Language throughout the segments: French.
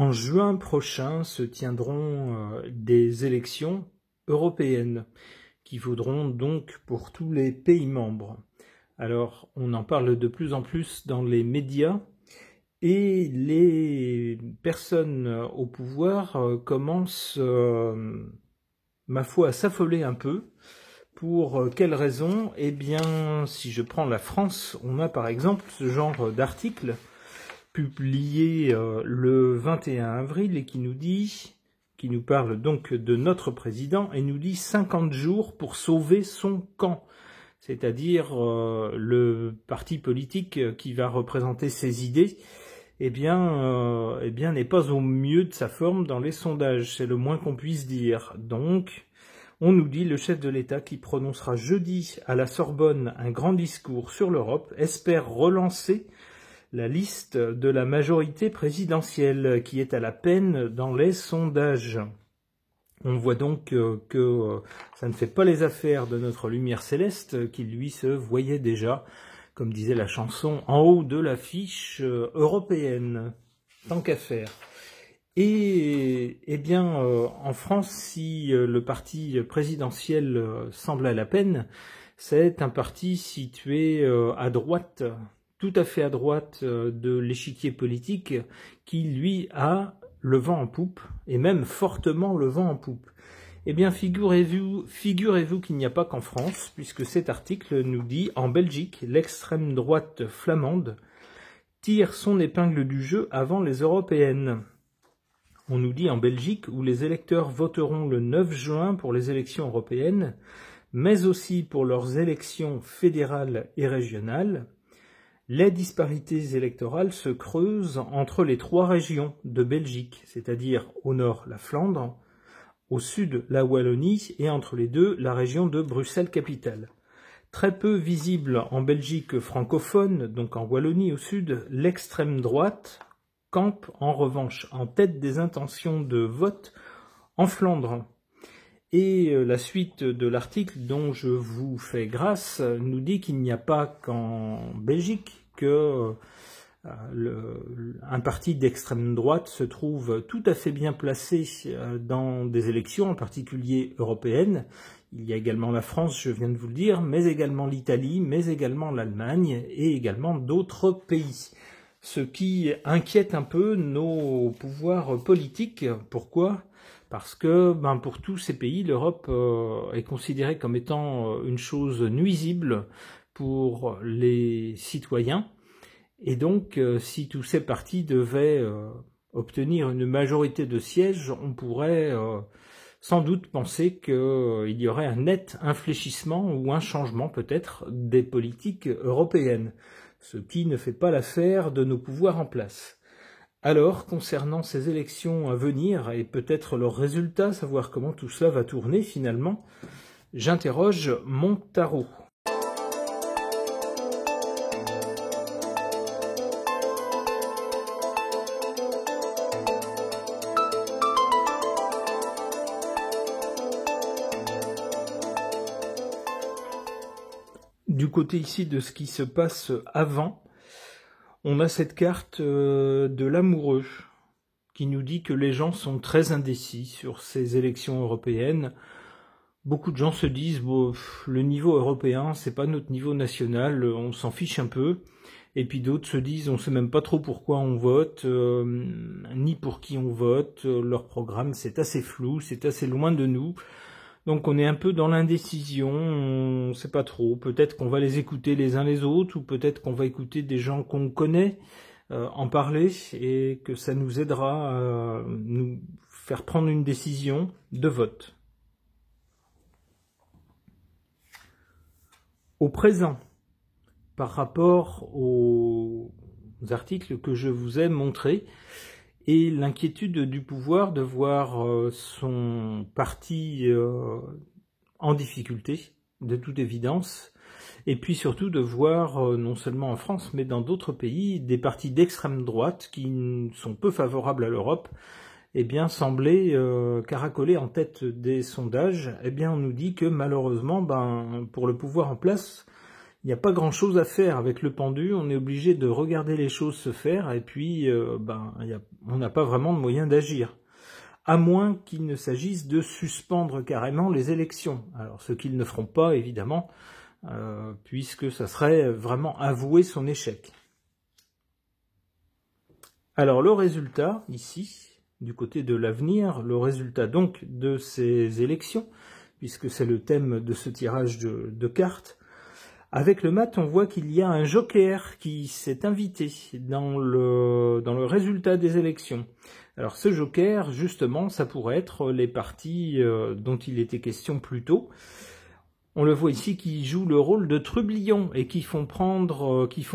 En juin prochain se tiendront des élections européennes qui vaudront donc pour tous les pays membres. Alors, on en parle de plus en plus dans les médias et les personnes au pouvoir commencent, ma foi, à s'affoler un peu. Pour quelles raisons? Eh bien, si je prends la France, on a par exemple ce genre d'article publié le 21 avril et qui nous parle donc de notre président et nous dit 50 jours pour sauver son camp, c'est-à-dire le parti politique qui va représenter ses idées, eh bien n'est pas au mieux de sa forme dans les sondages, c'est le moins qu'on puisse dire. Donc, on nous dit le chef de l'État qui prononcera jeudi à la Sorbonne un grand discours sur l'Europe espère relancer la liste de la majorité présidentielle qui est à la peine dans les sondages. On voit donc que ça ne fait pas les affaires de notre lumière céleste qui lui se voyait déjà, comme disait la chanson, en haut de l'affiche européenne. Tant qu'à faire. Et eh bien, en France, si le parti présidentiel semble à la peine, c'est un parti situé à droite, tout à fait à droite de l'échiquier politique, qui lui a le vent en poupe, et même fortement le vent en poupe. Eh bien, figurez-vous qu'il n'y a pas qu'en France, puisque cet article nous dit, en Belgique, l'extrême droite flamande tire son épingle du jeu avant les européennes. On nous dit en Belgique, où les électeurs voteront le 9 juin pour les élections européennes, mais aussi pour leurs élections fédérales et régionales, les disparités électorales se creusent entre les 3 régions de Belgique, c'est-à-dire au nord la Flandre, au sud la Wallonie et entre les deux la région de Bruxelles-Capitale. Très peu visible en Belgique francophone, donc en Wallonie au sud, l'extrême droite campe en revanche en tête des intentions de vote en Flandre. Et la suite de l'article dont je vous fais grâce nous dit qu'il n'y a pas qu'en Belgique que un parti d'extrême droite se trouve tout à fait bien placé dans des élections, en particulier européennes. Il y a également la France, je viens de vous le dire, mais également l'Italie, mais également l'Allemagne et également d'autres pays. Ce qui inquiète un peu nos pouvoirs politiques. Pourquoi ? Parce que pour tous ces pays, l'Europe est considérée comme étant une chose nuisible pour les citoyens. Et donc, si tous ces partis devaient obtenir une majorité de sièges, on pourrait sans doute penser qu'il y aurait un net infléchissement ou un changement peut-être des politiques européennes, ce qui ne fait pas l'affaire de nos pouvoirs en place. Alors, concernant ces élections à venir et peut-être leurs résultats, savoir comment tout cela va tourner finalement, j'interroge mon tarot. Du côté ici de ce qui se passe avant, on a cette carte de l'amoureux qui nous dit que les gens sont très indécis sur ces élections européennes. Beaucoup de gens se disent bon, le niveau européen, c'est pas notre niveau national, on s'en fiche un peu. Et puis d'autres se disent on sait même pas trop pourquoi on vote, ni pour qui on vote. Leur programme c'est assez flou, c'est assez loin de nous. Donc on est un peu dans l'indécision, on ne sait pas trop. Peut-être qu'on va les écouter les uns les autres, ou peut-être qu'on va écouter des gens qu'on connaît en parler, et que ça nous aidera à nous faire prendre une décision de vote. Au présent, par rapport aux articles que je vous ai montrés, et l'inquiétude du pouvoir de voir son parti en difficulté, de toute évidence, et puis surtout de voir, non seulement en France, mais dans d'autres pays, des partis d'extrême droite qui sont peu favorables à l'Europe, eh bien, sembler caracoler en tête des sondages. Eh bien, on nous dit que malheureusement, pour le pouvoir en place, il n'y a pas grand-chose à faire avec le pendu, on est obligé de regarder les choses se faire, et puis on n'a pas vraiment de moyen d'agir. À moins qu'il ne s'agisse de suspendre carrément les élections. Alors ce qu'ils ne feront pas, évidemment, puisque ça serait vraiment avouer son échec. Alors le résultat, ici, du côté de l'avenir, le résultat donc de ces élections, puisque c'est le thème de ce tirage de cartes, avec le mat, on voit qu'il y a un joker qui s'est invité dans le résultat des élections. Alors ce joker, justement, ça pourrait être les partis dont il était question plus tôt. On le voit ici qui jouent le rôle de trublions et qui font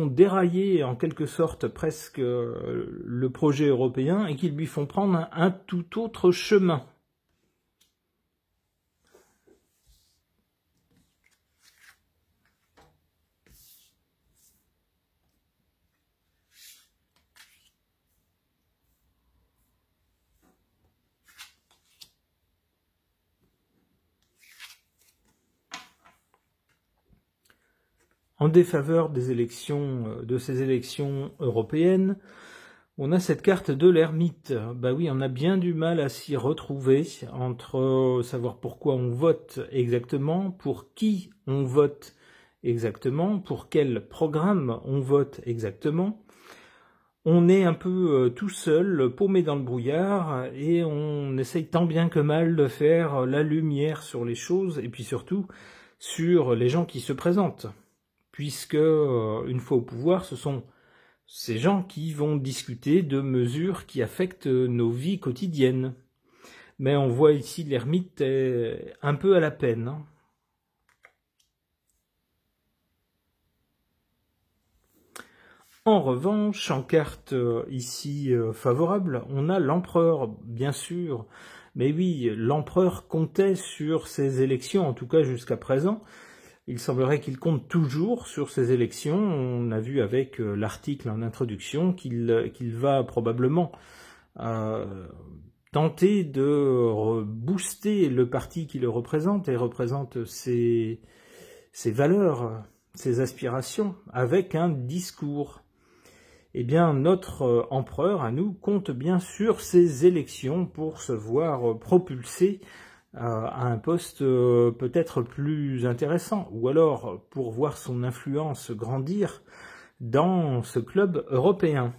dérailler en quelque sorte presque le projet européen et qui lui font prendre un tout autre chemin. En défaveur des élections, de ces élections européennes, on a cette carte de l'ermite. Bah oui, on a bien du mal à s'y retrouver entre savoir pourquoi on vote exactement, pour qui on vote exactement, pour quel programme on vote exactement. On est un peu tout seul, paumé dans le brouillard, et on essaye tant bien que mal de faire la lumière sur les choses, et puis surtout sur les gens qui se présentent. Puisque, une fois au pouvoir, ce sont ces gens qui vont discuter de mesures qui affectent nos vies quotidiennes. Mais on voit ici l'ermite est un peu à la peine. Hein. En revanche, en carte ici favorable, on a l'empereur, bien sûr. Mais oui, l'empereur comptait sur ces élections, en tout cas jusqu'à présent. Il semblerait qu'il compte toujours sur ces élections. On a vu avec l'article en introduction qu'il va probablement tenter de booster le parti qui le représente et représente ses valeurs, ses aspirations, avec un discours. Eh bien, notre empereur, à nous, compte bien sur ces élections pour se voir propulsé à un poste peut-être plus intéressant, ou alors pour voir son influence grandir dans ce club européen.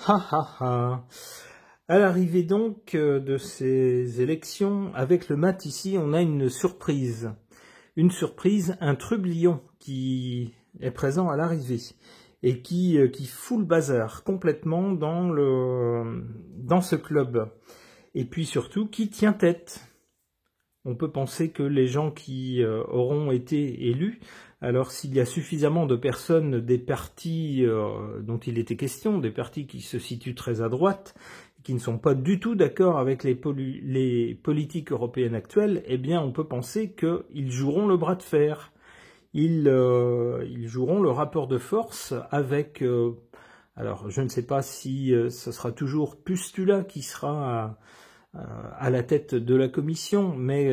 Ha ha ha. À l'arrivée donc de ces élections, avec le mat ici, on a une surprise. Une surprise, un trublion qui est présent à l'arrivée et qui fout le bazar complètement dans ce club. Et puis surtout, qui tient tête. On peut penser que les gens qui auront été élus, alors s'il y a suffisamment de personnes des partis dont il était question, des partis qui se situent très à droite, qui ne sont pas du tout d'accord avec les politiques européennes actuelles, eh bien on peut penser qu'ils joueront le bras de fer. Ils joueront le rapport de force avec... alors je ne sais pas si ce sera toujours Pustula qui sera à la tête de la commission, mais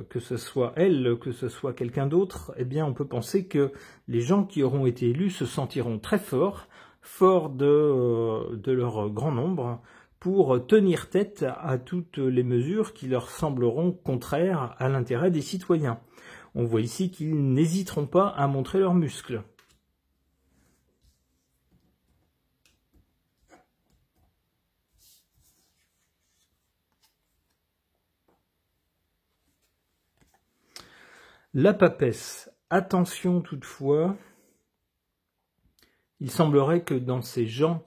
que ce soit elle, que ce soit quelqu'un d'autre, eh bien on peut penser que les gens qui auront été élus se sentiront très forts de leur grand nombre, pour tenir tête à toutes les mesures qui leur sembleront contraires à l'intérêt des citoyens. On voit ici qu'ils n'hésiteront pas à montrer leurs muscles. La papesse. Attention toutefois, il semblerait que dans ces gens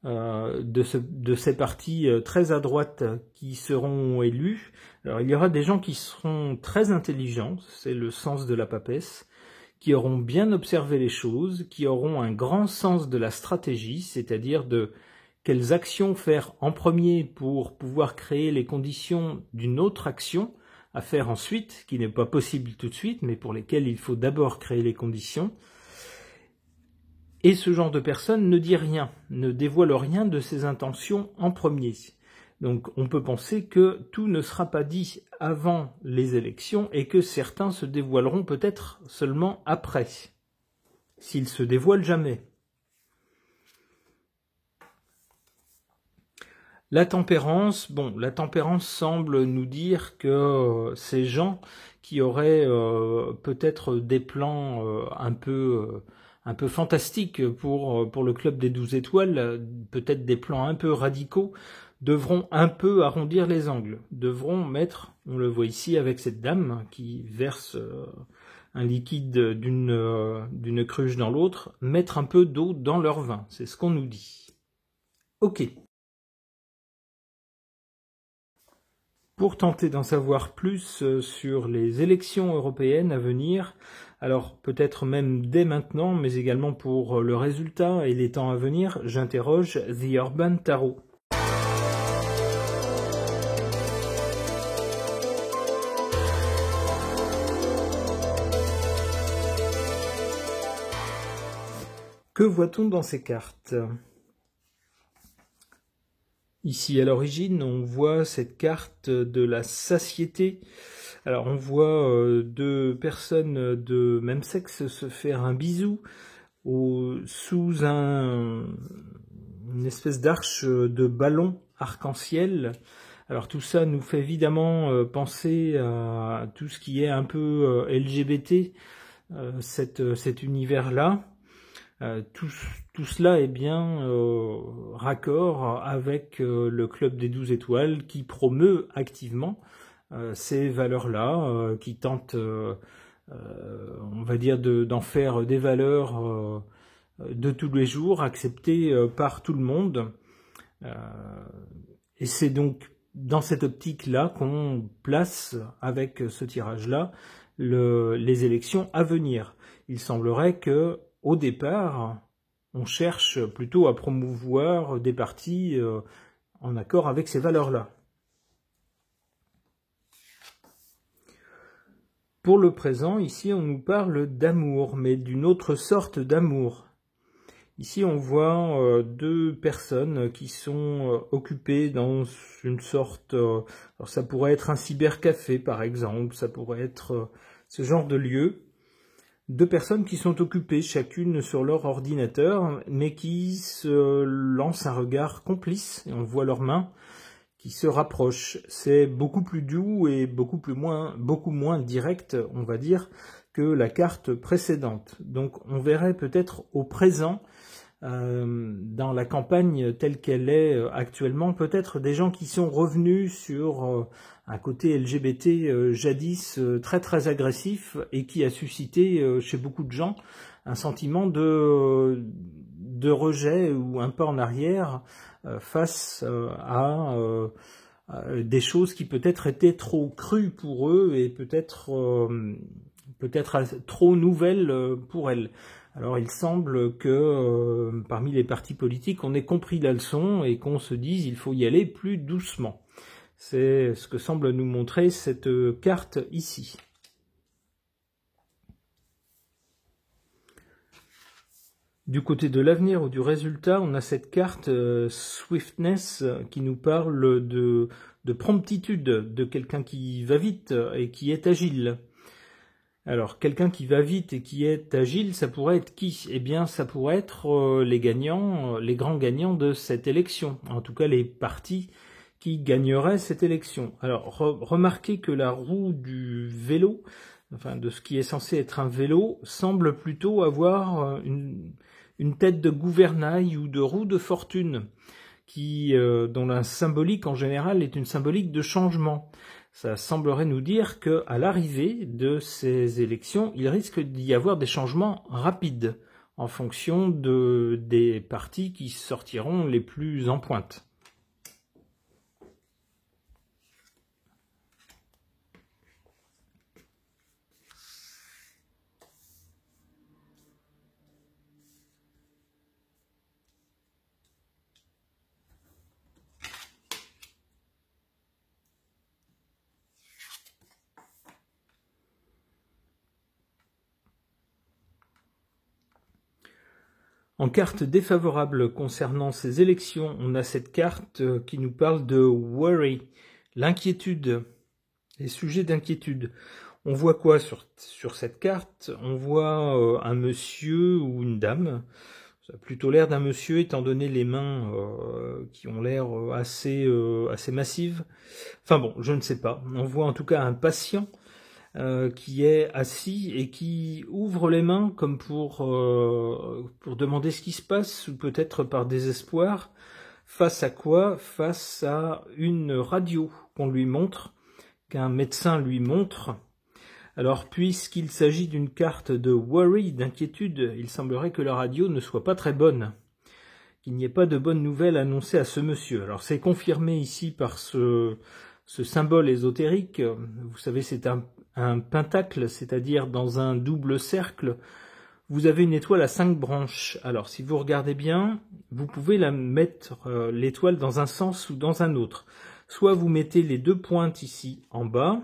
de ces partis très à droite qui seront élus, alors il y aura des gens qui seront très intelligents, c'est le sens de la papesse, qui auront bien observé les choses, qui auront un grand sens de la stratégie, c'est-à-dire de quelles actions faire en premier pour pouvoir créer les conditions d'une autre action à faire ensuite, qui n'est pas possible tout de suite, mais pour lesquelles il faut d'abord créer les conditions. Et ce genre de personne ne dit rien, ne dévoile rien de ses intentions en premier. Donc on peut penser que tout ne sera pas dit avant les élections et que certains se dévoileront peut-être seulement après, s'ils se dévoilent jamais. La tempérance semble nous dire que ces gens qui auraient peut-être des plans un peu fantastiques pour le club des 12 étoiles, peut-être des plans un peu radicaux, devront un peu arrondir les angles, devront mettre, on le voit ici avec cette dame qui verse un liquide d'une cruche dans l'autre, mettre un peu d'eau dans leur vin, c'est ce qu'on nous dit. Ok. Pour tenter d'en savoir plus sur les élections européennes à venir, alors peut-être même dès maintenant, mais également pour le résultat et les temps à venir, j'interroge The Urban Tarot. Que voit-on dans ces cartes ? Ici à l'origine, on voit cette carte de la satiété. Alors on voit deux personnes de même sexe se faire un bisou sous une espèce d'arche de ballon arc-en-ciel. Alors tout ça nous fait évidemment penser à tout ce qui est un peu LGBT, cet univers-là. Tout cela est bien raccord avec le Club des 12 étoiles qui promeut activement ces valeurs-là, qui tente, on va dire, d'en faire des valeurs de tous les jours, acceptées par tout le monde. Et c'est donc dans cette optique-là qu'on place, avec ce tirage-là, les élections à venir. Il semblerait que au départ, on cherche plutôt à promouvoir des partis en accord avec ces valeurs-là. Pour le présent, ici, on nous parle d'amour, mais d'une autre sorte d'amour. Ici, on voit deux personnes qui sont occupées dans une sorte... alors ça pourrait être un cybercafé, par exemple, ça pourrait être ce genre de lieu. Deux personnes qui sont occupées chacune sur leur ordinateur, mais qui se lancent un regard complice, et on voit leurs mains qui se rapprochent. C'est beaucoup plus doux et beaucoup moins direct, on va dire, que la carte précédente. Donc on verrait peut-être au présent, dans la campagne telle qu'elle est actuellement, peut-être des gens qui sont revenus sur un côté LGBT jadis très très agressif et qui a suscité chez beaucoup de gens un sentiment de rejet ou un pas en arrière face à des choses qui peut-être étaient trop crues pour eux et peut-être trop nouvelles pour elles. Alors il semble que parmi les partis politiques, on ait compris la leçon et qu'on se dise il faut y aller plus doucement. C'est ce que semble nous montrer cette carte ici. Du côté de l'avenir ou du résultat, on a cette carte Swiftness qui nous parle de promptitude, de quelqu'un qui va vite et qui est agile. Alors, quelqu'un qui va vite et qui est agile, ça pourrait être qui ? Eh bien, ça pourrait être les gagnants, les grands gagnants de cette élection. En tout cas, les partis qui gagneraient cette élection. Alors, remarquez que la roue du vélo, enfin de ce qui est censé être un vélo, semble plutôt avoir une tête de gouvernail ou de roue de fortune, dont la symbolique en général est une symbolique de changement. Ça semblerait nous dire qu'à l'arrivée de ces élections, il risque d'y avoir des changements rapides en fonction des partis qui sortiront les plus en pointe. En carte défavorable concernant ces élections, on a cette carte qui nous parle de worry, l'inquiétude, les sujets d'inquiétude. On voit quoi sur cette carte? On voit un monsieur ou une dame. Ça a plutôt l'air d'un monsieur, étant donné les mains qui ont l'air assez massives. Enfin bon, je ne sais pas. On voit en tout cas un patient qui est assis et qui ouvre les mains comme pour demander ce qui se passe, ou peut-être par désespoir. Face à quoi? Face à une radio qu'on lui montre, qu'un médecin lui montre. Alors, puisqu'il s'agit d'une carte de worry, d'inquiétude, il semblerait que la radio ne soit pas très bonne, qu'il n'y ait pas de bonnes nouvelles annoncées à ce monsieur. Alors, c'est confirmé ici par ce symbole ésotérique. Vous savez, c'est un pentacle, c'est-à-dire dans un double cercle, vous avez une étoile à 5 branches. Alors, si vous regardez bien, vous pouvez la mettre, l'étoile, dans un sens ou dans un autre. Soit vous mettez les 2 pointes ici en bas,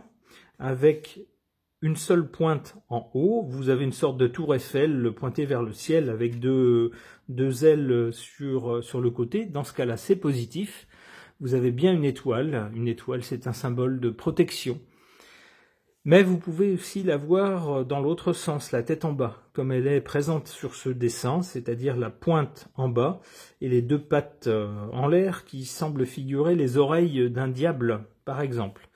avec une seule pointe en haut, vous avez une sorte de tour Eiffel pointée vers le ciel avec deux ailes sur le côté. Dans ce cas-là, c'est positif. Vous avez bien une étoile. Une étoile, c'est un symbole de protection. Mais vous pouvez aussi la voir dans l'autre sens, la tête en bas, comme elle est présente sur ce dessin, c'est-à-dire la pointe en bas et les 2 pattes en l'air qui semblent figurer les oreilles d'un diable, par exemple.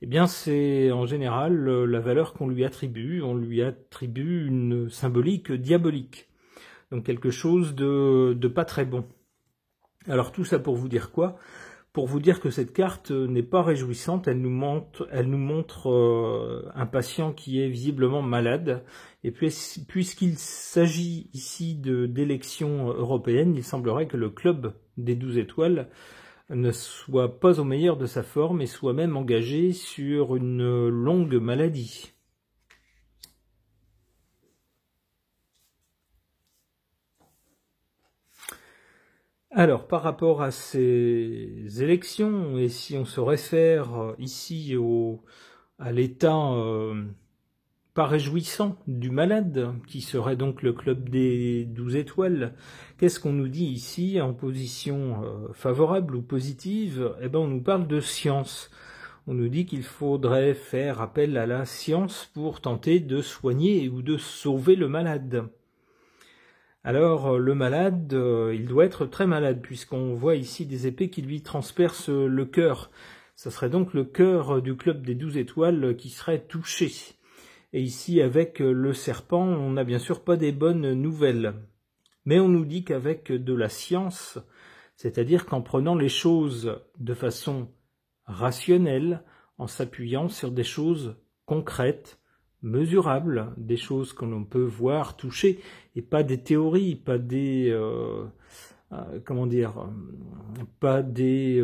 Eh bien, c'est en général la valeur qu'on lui attribue. On lui attribue une symbolique diabolique. Donc quelque chose de pas très bon. Alors tout ça pour vous dire quoi? Pour vous dire que cette carte n'est pas réjouissante. Elle nous montre un patient qui est visiblement malade. Et puisqu'il s'agit ici d'élections européennes, il semblerait que le club des 12 étoiles ne soit pas au meilleur de sa forme et soit même engagé sur une longue maladie. Alors, par rapport à ces élections, et si on se réfère ici à l'état pas réjouissant du malade, qui serait donc le club des 12 étoiles, qu'est-ce qu'on nous dit ici en position favorable ou positive? Eh bien, on nous parle de science. On nous dit qu'il faudrait faire appel à la science pour tenter de soigner ou de sauver le malade. Alors, le malade, il doit être très malade, puisqu'on voit ici des épées qui lui transpercent le cœur. Ça serait donc le cœur du club des 12 étoiles qui serait touché. Et ici, avec le serpent, on n'a bien sûr pas des bonnes nouvelles. Mais on nous dit qu'avec de la science, c'est-à-dire qu'en prenant les choses de façon rationnelle, en s'appuyant sur des choses concrètes, mesurables, des choses que l'on peut voir, toucher, et pas des théories, pas des... pas des...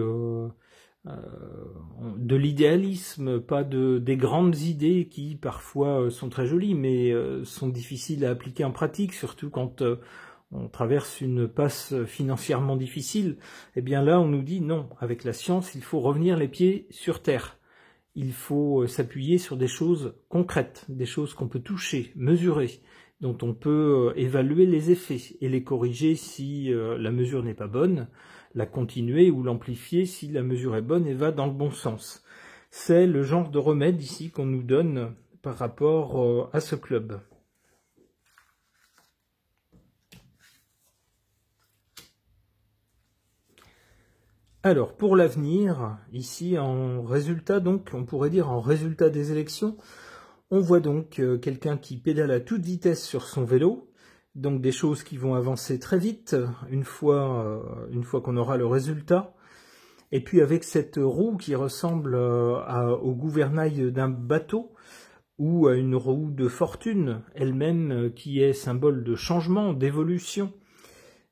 de l'idéalisme, pas des grandes idées qui parfois sont très jolies, mais sont difficiles à appliquer en pratique, surtout quand on traverse une passe financièrement difficile. Eh bien là, on nous dit non, avec la science, il faut revenir les pieds sur terre. Il faut s'appuyer sur des choses concrètes, des choses qu'on peut toucher, mesurer, dont on peut évaluer les effets et les corriger si la mesure n'est pas bonne, la continuer ou l'amplifier si la mesure est bonne et va dans le bon sens. C'est le genre de remède ici qu'on nous donne par rapport à ce club. Alors, pour l'avenir, ici en résultat, donc, on pourrait dire en résultat des élections, on voit donc quelqu'un qui pédale à toute vitesse sur son vélo, donc des choses qui vont avancer très vite une fois qu'on aura le résultat. Et puis avec cette roue qui ressemble au gouvernail d'un bateau ou à une roue de fortune, elle-même qui est symbole de changement, d'évolution,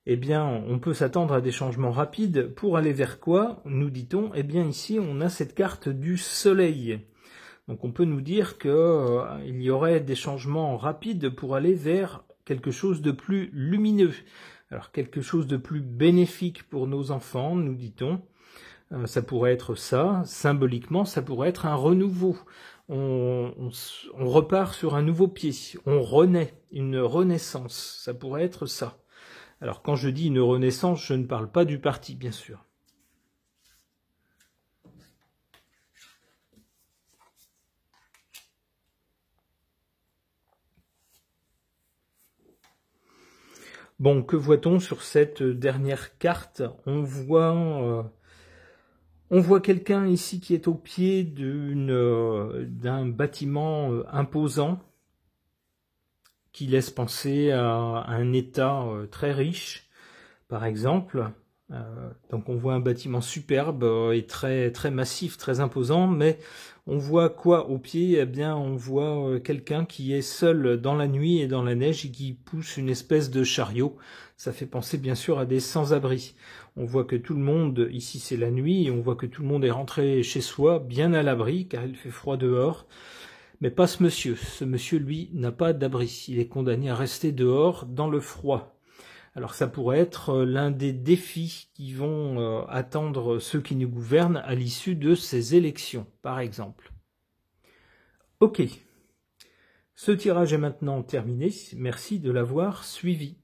eh bien on peut s'attendre à des changements rapides. Pour aller vers quoi, nous dit-on? Eh bien ici on a cette carte du soleil. Donc on peut nous dire qu'il y aurait des changements rapides pour aller vers quelque chose de plus lumineux. Alors quelque chose de plus bénéfique pour nos enfants, nous dit-on. Ça pourrait être ça, symboliquement, ça pourrait être un renouveau. On repart sur un nouveau pied, on renaît, une renaissance, ça pourrait être ça. Alors quand je dis une renaissance, je ne parle pas du parti, bien sûr. Bon, que voit-on sur cette dernière carte? On voit quelqu'un ici qui est au pied d'un bâtiment imposant, qui laisse penser à un État très riche, par exemple. Donc on voit un bâtiment superbe et très très massif, très imposant, mais on voit quoi au pied? Eh bien, on voit quelqu'un qui est seul dans la nuit et dans la neige et qui pousse une espèce de chariot. Ça fait penser bien sûr à des sans-abri. On voit que tout le monde, ici c'est la nuit, et on voit que tout le monde est rentré chez soi, bien à l'abri, car il fait froid dehors. Mais pas ce monsieur. Ce monsieur, lui, n'a pas d'abri. Il est condamné à rester dehors, dans le froid. Alors ça pourrait être l'un des défis qui vont attendre ceux qui nous gouvernent à l'issue de ces élections, par exemple. Ok. Ce tirage est maintenant terminé. Merci de l'avoir suivi.